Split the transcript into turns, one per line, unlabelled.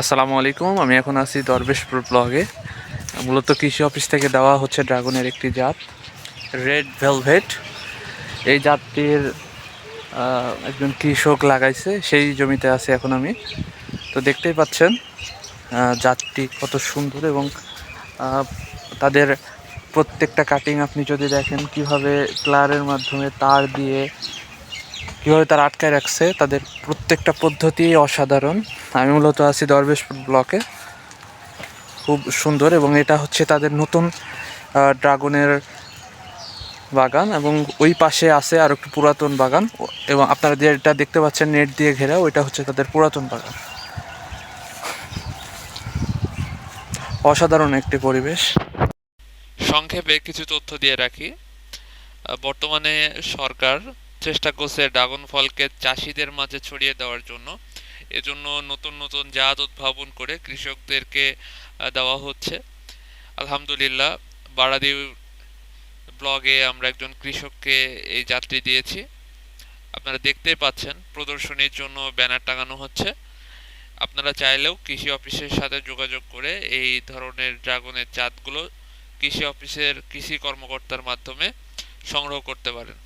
আসসালামু আলাইকুম। আমি এখন আছি দরবেশপুর ব্লগে। মূলত কৃষি অফিস থেকে দেওয়া হচ্ছে ড্রাগনের একটি জাত, রেড ভেলভেট। এই জাতটির একজন কৃষক লাগাইছে, সেই জমিতে আছে এখন আমি। তো দেখতেই পাচ্ছেন জাতটি কত সুন্দর, এবং তাদের প্রত্যেকটা কাটিং আপনি যদি দেখেন কিভাবে প্লারের মাধ্যমে তার দিয়ে কীভাবে তারা আটকায় রাখছে, তাদের প্রত্যেকটা পদ্ধতি অসাধারণ। আমি মূলত আছি দরবেশপুর ব্লকে, খুব সুন্দর। এবং এটা হচ্ছে তাদের নতুন ড্রাগনের বাগান, এবং ওই পাশে আছে আর একটু পুরাতন বাগান। এবং আপনারা যেটা দেখতে পাচ্ছেন নেট দিয়ে ঘেরা, ওইটা হচ্ছে তাদের পুরাতন বাগান। অসাধারণ একটি পরিবেশ।
সংক্ষেপে কিছু তথ্য দিয়ে রাখি। বর্তমানে সরকার চেষ্টা করছে ড্রাগন ফলকে চাষিদের মাঝে ছড়িয়ে দেওয়ার জন্য। এজন্য নতুন নতুন জাত উদ্ভাবন করে কৃষকদেরকে দেওয়া হচ্ছে। আলহামদুলিল্লাহ, বারাদি ব্লগে আমরা একজন কৃষককে এই জাতটি দিয়েছি। আপনারা দেখতেই পাচ্ছেন প্রদর্শনীর জন্য ব্যানার টাঙানো হচ্ছে। আপনারা চাইলেও কৃষি অফিসের সাথে যোগাযোগ করে এই ধরনের ড্রাগনের জাতগুলো কৃষি অফিসের কৃষি কর্মকর্তার মাধ্যমে সংগ্রহ করতে পারেন।